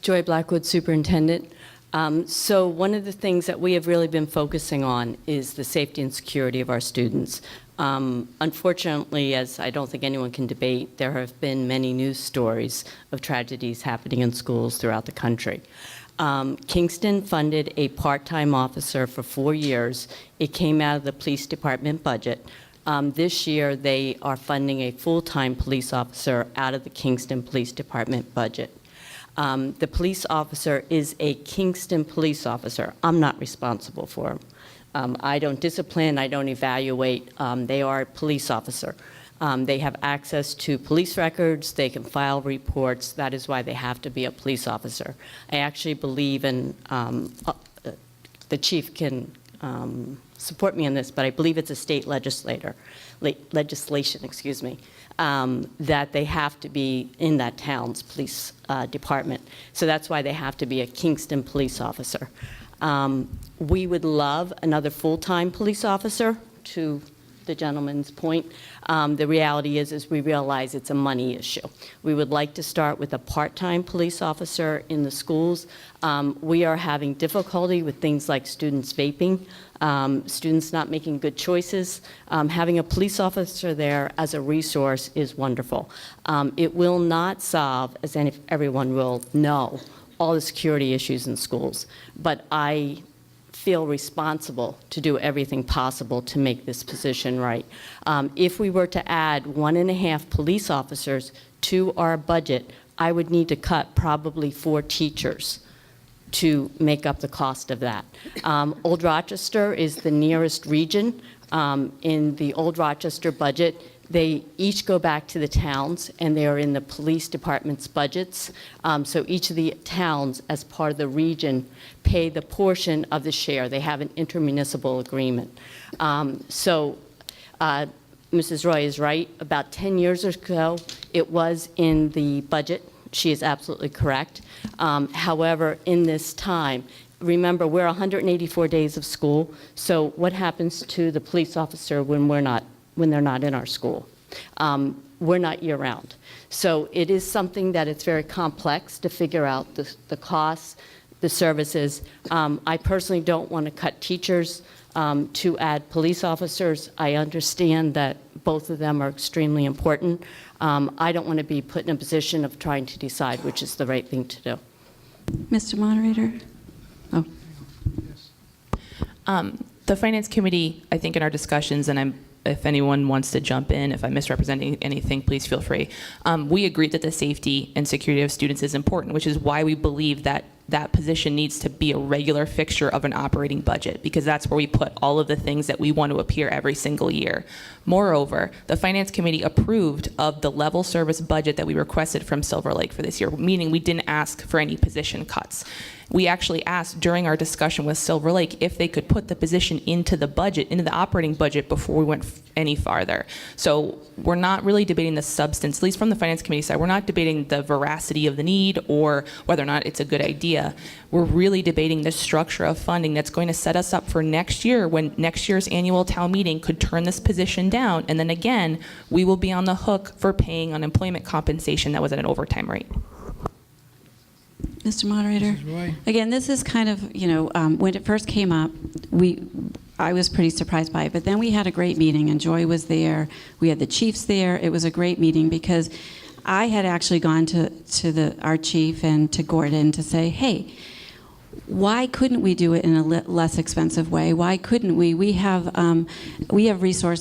Joy Blackwood, Superintendent. So one of the things that we have really been focusing on is the safety and security of our students. Unfortunately, as I don't think anyone can debate, there have been many news stories of tragedies happening in schools throughout the country. Kingston funded a part-time officer for 4 years. It came out of the police department budget. This year, they are funding a full-time police officer out of the Kingston Police Department budget. The police officer is a Kingston police officer. I'm not responsible for him. I don't discipline, I don't evaluate. They are a police officer. They have access to police records, they can file reports. That is why they have to be a police officer. I actually believe in, the chief can support me on this, but I believe it's a state legislation, that they have to be in that town's police department. So that's why they have to be a Kingston police officer. We would love another full-time police officer, to the gentleman's point. The reality is we realize it's a money issue. We would like to start with a part-time police officer in the schools. We are having difficulty with things like students vaping, students not making good choices. Having a police officer there as a resource is wonderful. It will not solve, as everyone will know, all the security issues in schools, but I feel responsible to do everything possible to make this position right. If we were to add 1.5 police officers to our budget, I would need to cut probably 4 teachers to make up the cost of that. Old Rochester is the nearest region. In the Old Rochester budget, they each go back to the towns, and they are in the police department's budgets. So each of the towns, as part of the region, pay the portion of the share. They have an intermunicipal agreement. Mrs. Roy is right. About 10 years ago, it was in the budget. She is absolutely correct. However, in this time, remember, we're 184 days of school. So what happens to the police officer when they're not in our school? We're not year-round. So it is something that it's very complex to figure out the costs, the services. I personally don't want to cut teachers to add police officers. I understand that both of them are extremely important. I don't want to be put in a position of trying to decide which is the right thing to do. Mr. Moderator? Oh. The Finance Committee, I think in our discussions, and if anyone wants to jump in, if I'm misrepresenting anything, please feel free. We agree that the safety and security of students is important, which is why we believe that that position needs to be a regular fixture of an operating budget, because that's where we put all of the things that we want to appear every single year. Moreover, the Finance Committee approved of the level service budget that we requested from Silver Lake for this year, meaning we didn't ask for any position cuts. We actually asked during our discussion with Silver Lake if they could put the position into the budget, into the operating budget, before we went any farther. So we're not really debating the substance, at least from the Finance Committee side. We're not debating the veracity of the need or whether or not it's a good idea. We're really debating the structure of funding that's going to set us up for next year, when next year's annual town meeting could turn this position down, and then again, we will be on the hook for paying unemployment compensation that was at an overtime rate. Mr. Moderator? Mrs. Roy? Again, this is kind of, when it first came up, I was pretty surprised by it, but then we had a great meeting, and Joy was there. We had the chiefs there. It was a great meeting because I had actually gone to our chief and to Gordon to say, hey, why couldn't we do it in a less expensive way? Why couldn't we? We have an officer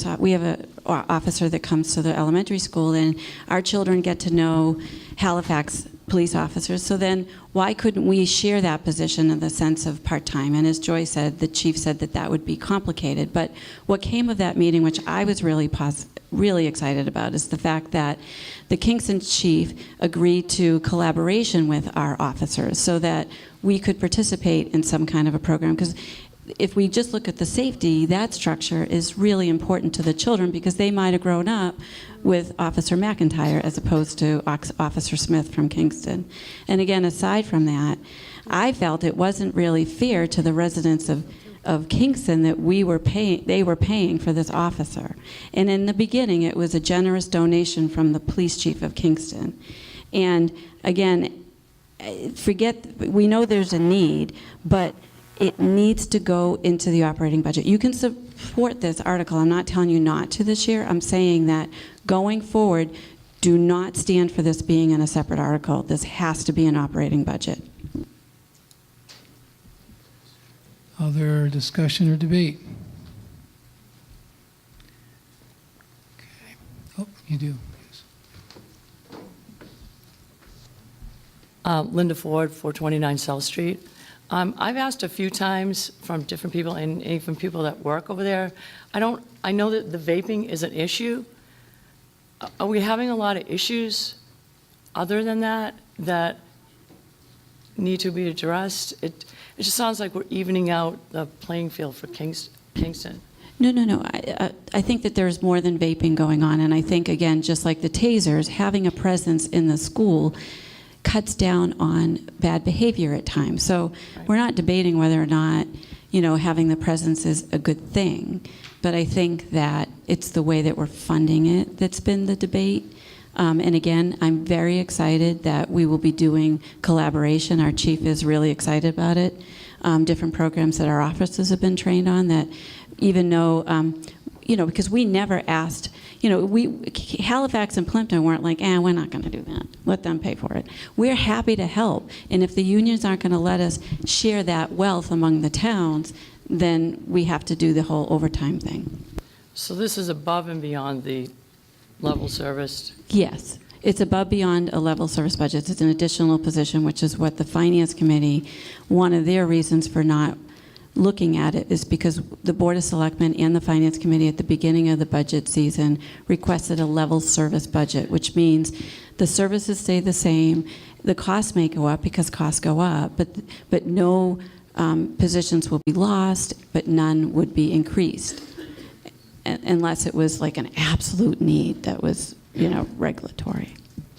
that comes to the elementary school, and our children get to know Halifax police officers. So then why couldn't we share that position in the sense of part-time? And as Joy said, the chief said that would be complicated. But what came of that meeting, which I was really excited about, is the fact that the Kingston chief agreed to collaboration with our officers so that we could participate in some kind of a program. Because if we just look at the safety, that structure is really important to the children because they might have grown up with Officer McIntyre as opposed to Officer Smith from Kingston. And again, aside from that, I felt it wasn't really fair to the residents of Kingston that they were paying for this officer. And in the beginning, it was a generous donation from the police chief of Kingston. And again, we know there's a need, but it needs to go into the operating budget. You can support this article. I'm not telling you not to this year. I'm saying that going forward, do not stand for this being in a separate article. This has to be an operating budget. Other discussion or debate? Okay. Oh, you do. Linda Ford, 429 South Street. I've asked a few times from different people and even people that work over there. I know that the vaping is an issue. Are we having a lot of issues other than that that need to be addressed? It just sounds like we're evening out the playing field for Kingston. No. I think that there's more than vaping going on. And I think, again, just like the tasers, having a presence in the school cuts down on bad behavior at times. So we're not debating whether or not, having the presence is a good thing. But I think that it's the way that we're funding it that's been the debate. And again, I'm very excited that we will be doing collaboration. Our chief is really excited about it. Different programs that our offices have been trained on that even though, because we never asked, Halifax and Plimpton weren't like, we're not going to do that. Let them pay for it. We're happy to help. And if the unions aren't going to let us share that wealth among the towns, then we have to do the whole overtime thing. So this is above and beyond the level service? Yes. It's above beyond a level service budget. It's an additional position, which is what the Finance Committee, one of their reasons for not looking at it is because the Board of Selectmen and the Finance Committee at the beginning of the budget season requested a level service budget, which means the services stay the same. The costs may go up because costs go up, but no positions will be lost, but none would be increased unless it was like an absolute need that was, regulatory.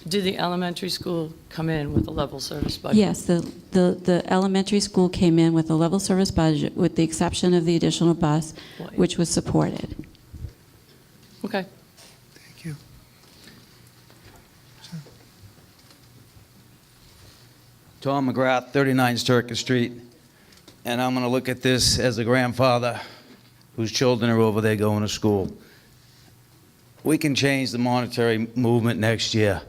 Did the elementary school come in with a level service budget? Yes, the elementary school came in with a level service budget with the exception of the additional bus, which was supported. Okay. Thank you. Tom McGrath, 39 Sturkis Street. And I'm going to look at this as a grandfather whose children are over there going to school. We can change the monetary movement next year.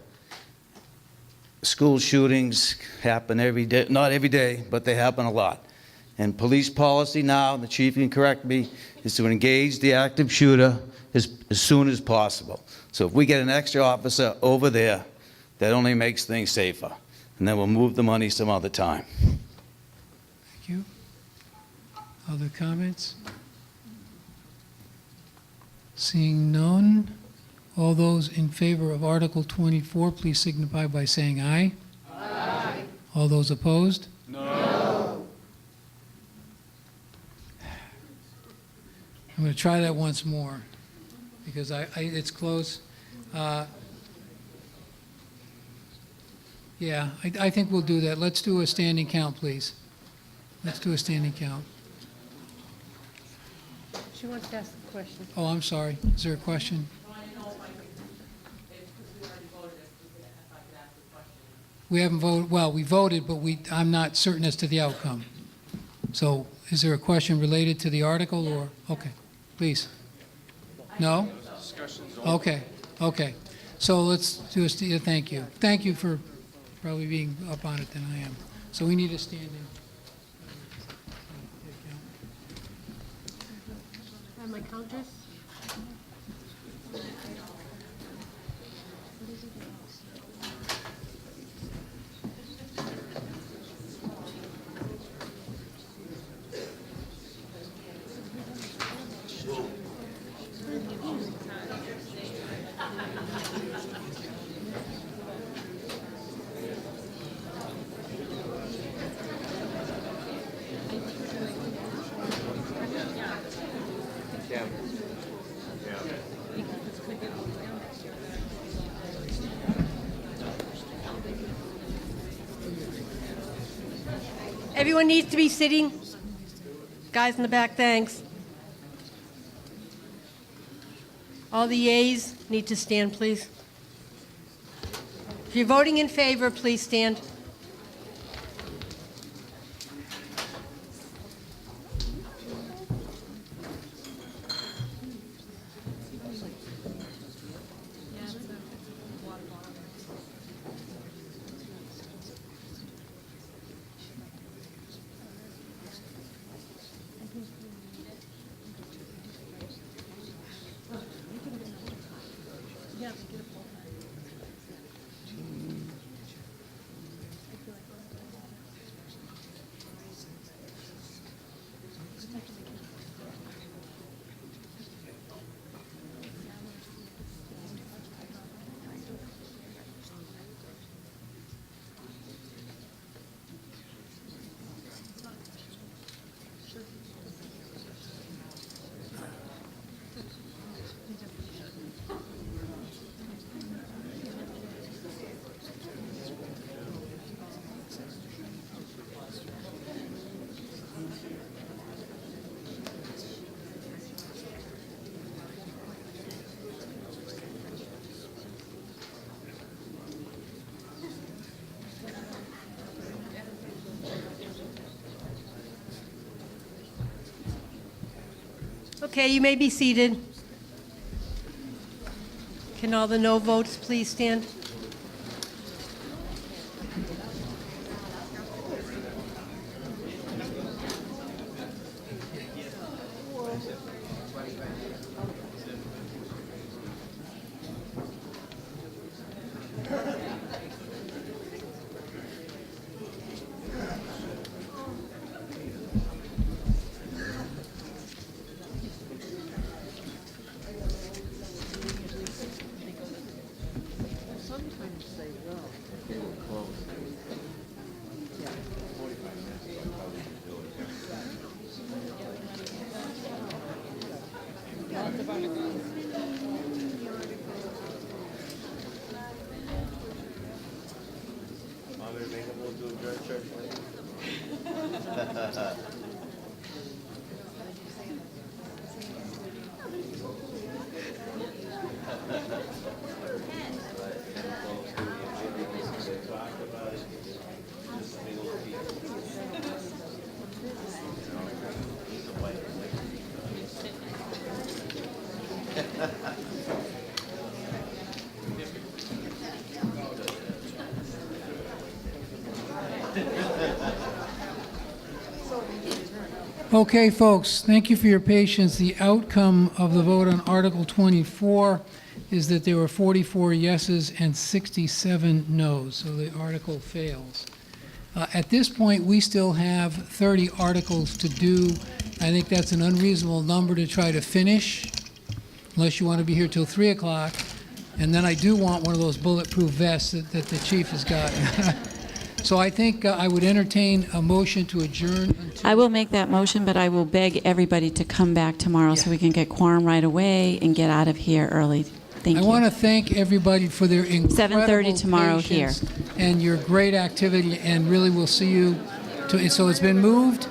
School shootings happen every day, not every day, but they happen a lot. And police policy now, the chief can correct me, is to engage the active shooter as soon as possible. So if we get an extra officer over there, that only makes things safer. And then we'll move the money some other time. Thank you. Other comments? Seeing none, all those in favor of Article 24, please signify by saying aye. Aye. All those opposed? No. I'm going to try that once more because it's close. Yeah, I think we'll do that. Let's do a standing count, please. Let's do a standing count. She wants to ask a question. Oh, I'm sorry. Is there a question? We haven't voted, well, we voted, but I'm not certain as to the outcome. So is there a question related to the article or, okay, please. No? Okay. So let's do a, thank you. Thank you for probably being up on it than I am. So we need a standing. Have my counters? Everyone needs to be sitting. Guys in the back, thanks. All the yeas need to stand, please. If you're voting in favor, please stand. Okay, you may be seated. Can all the no votes please stand? Okay, folks, thank you for your patience. The outcome of the vote on Article 24 is that there were 44 yeses and 67 noes, so the article fails. At this point, we still have 30 articles to do. I think that's an unreasonable number to try to finish, unless you want to be here till 3 o'clock. And then I do want one of those bulletproof vests that the chief has got. So I think I would entertain a motion to adjourn until... I will make that motion, but I will beg everybody to come back tomorrow so we can get quorum right away and get out of here early. Thank you. I want to thank everybody for their incredible 7:30 tomorrow here. patience and your great activity, and really we'll see you. So it's been moved.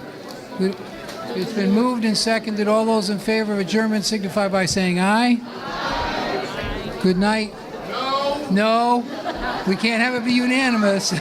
It's been moved and seconded. All those in favor of adjournment signify by saying aye. Aye. Good night. No. No. We can't have it be unanimous.